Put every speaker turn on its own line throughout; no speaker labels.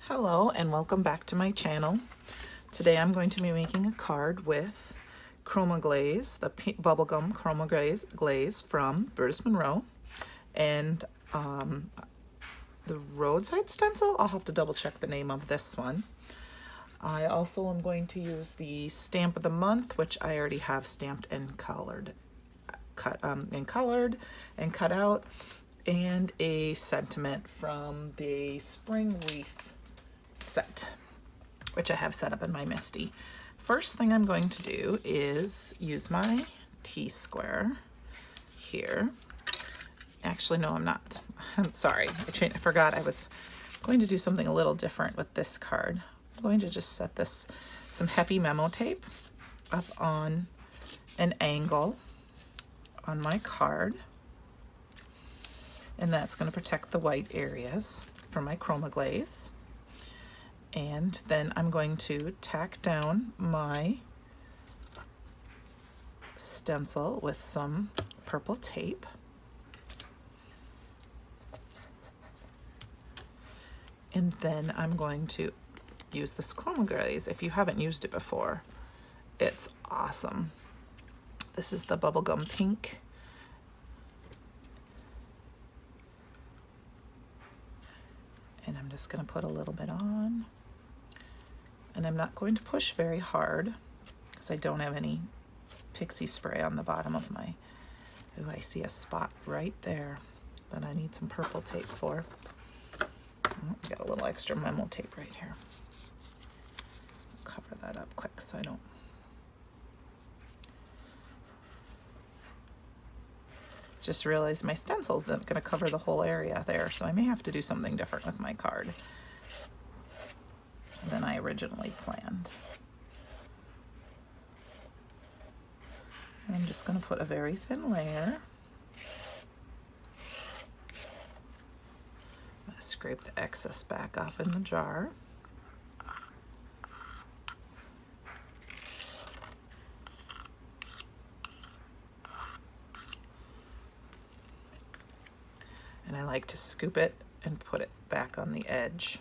Hello and welcome back to my channel. Today I'm going to be making a card with Chroma Glaze, the bubblegum Chroma Glaze from Brutus Monroe, and the roadside stencil. I'll have to double check the name of this one. I also am going to use the stamp of the month, which I already have stamped and cut out, and a sentiment from the spring wreath set, which I have set up in my MISTI. First thing I'm going to do is use my T-square here. Actually, no, I'm not. I'm sorry. I forgot I was going to do something a little different with this card. I'm going to just set this some heavy memo tape up on an angle on my card, and that's going to protect the white areas from my Chroma Glaze. And then I'm going to tack down my stencil with some purple tape. And then I'm going to use this Chroma Glaze. If you haven't used it before, it's awesome. This is the bubblegum pink. And I'm just going to put a little bit on. And I'm not going to push very hard because I don't have any pixie spray on the bottom of my... Ooh, I see a spot right there that I need some purple tape for. Oh, got a little extra memo tape right here. Cover that up quick so I don't... Just realized my stencil's not going to cover the whole area there, so I may have to do something different with my card than I originally planned. And I'm just going to put a very thin layer. I'm going to scrape the excess back off in the jar. And I like to scoop it and put it back on the edge.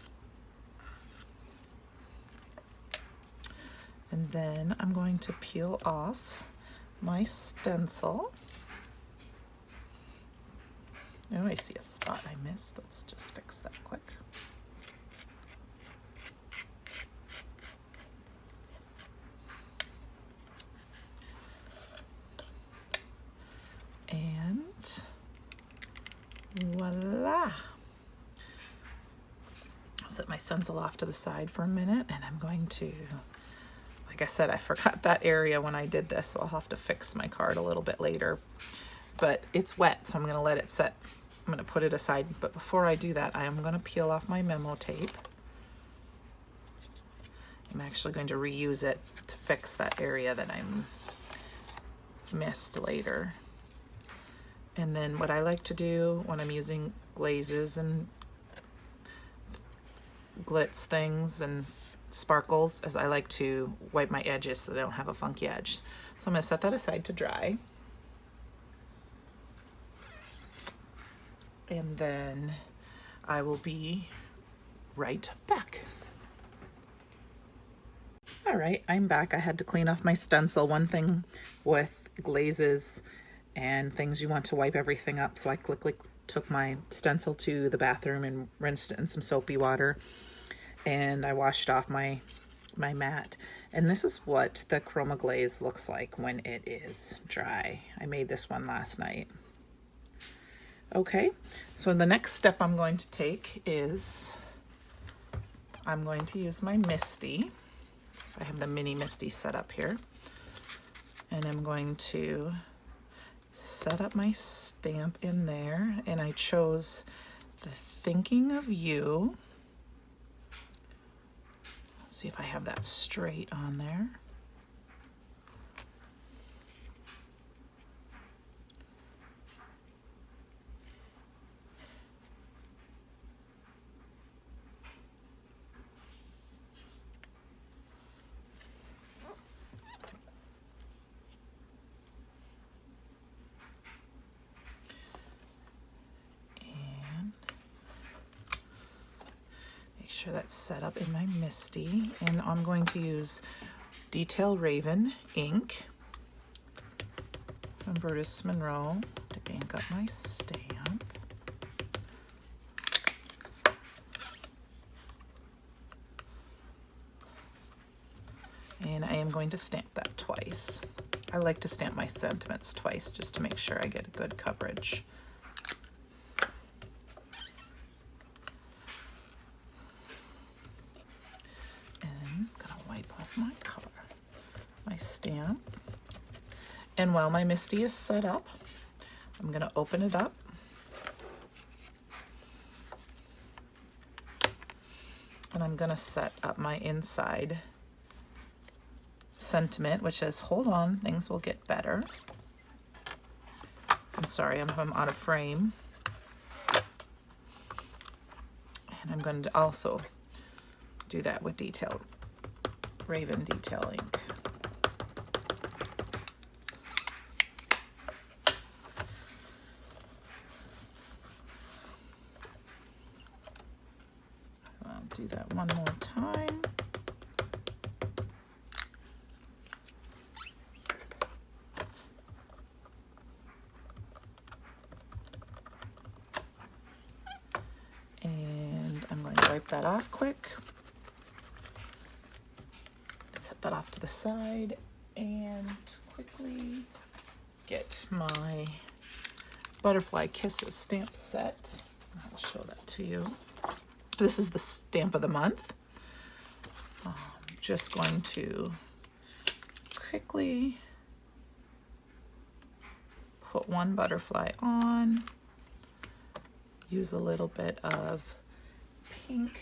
And then I'm going to peel off my stencil. Oh, I see a spot I missed. Let's just fix that quick. And voila! I'll set my stencil off to the side for a minute, and I'm going to, like I said, I forgot that area when I did this, so I'll have to fix my card a little bit later. But it's wet, so I'm going to let it set. I'm going to put it aside, but before I do that, I am going to peel off my memo tape. I'm actually going to reuse it to fix that area that I missed later. And then what I like to do when I'm using glazes and glitz things and sparkles is I like to wipe my edges so they don't have a funky edge. So I'm going to set that aside to dry. And then I will be right back. All right, I'm back. I had to clean off my stencil. One thing with glazes and things, you want to wipe everything up, so I quickly took my stencil to the bathroom and rinsed it in some soapy water, and I washed off my mat. And this is what the Chroma Glaze looks like when it is dry. I made this one last night. Okay, so the next step I'm going to take is I'm going to use my MISTI. I have the mini MISTI set up here, and I'm going to set up my stamp in there, and I chose the Thinking of You. Let's see if I have that straight on there. sure that's set up in my MISTI, and I'm going to use Detail Raven ink from Brutus Monroe to ink up my stamp. And I am going to stamp that twice. I like to stamp my sentiments twice just to make sure I get a good coverage. And I'm gonna wipe off my color, my stamp. And while my MISTI is set up, I'm gonna open it up. And I'm gonna set up my inside sentiment, which says, hold on, things will get better. I'm sorry, I'm out of frame. And I'm going to also do that with Raven Detail ink. I'll do that one more time. Wipe that off quick. Set that off to the side and quickly get my Butterfly Kisses stamp set. I'll show that to you. This is the stamp of the month. I'm just going to quickly put one butterfly on, use a little bit of pink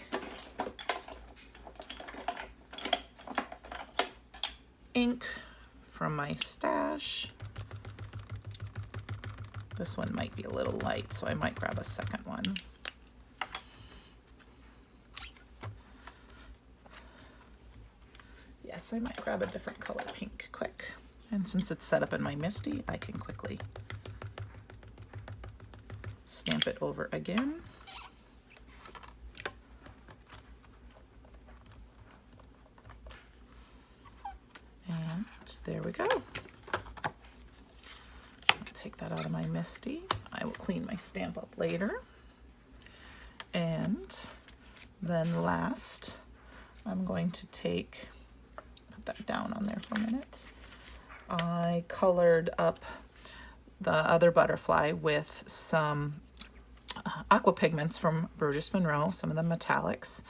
ink from my stash. This one might be a little light, so I might grab a second one. Yes, I might grab a different color pink quick. And since it's set up in my MISTI, I can quickly stamp it over again. There we go. I'll take that out of my MISTI. I will clean my stamp up later. And then last, I'm going to put that down on there for a minute. I colored up the other butterfly with some aqua pigments from Brutus Monroe, some of the metallics,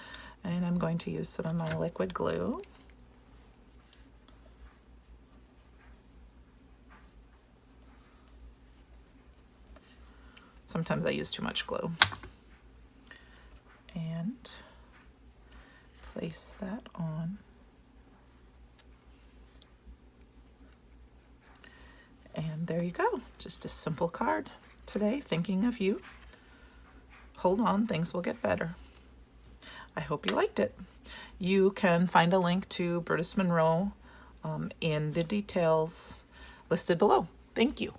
and I'm going to use some of my liquid glue. Sometimes I use too much glue. And place that on. And there you go. Just a simple card today, thinking of you. Hold on, things will get better. I hope you liked it. You can find a link to Brutus Monroe in the details listed below. Thank you.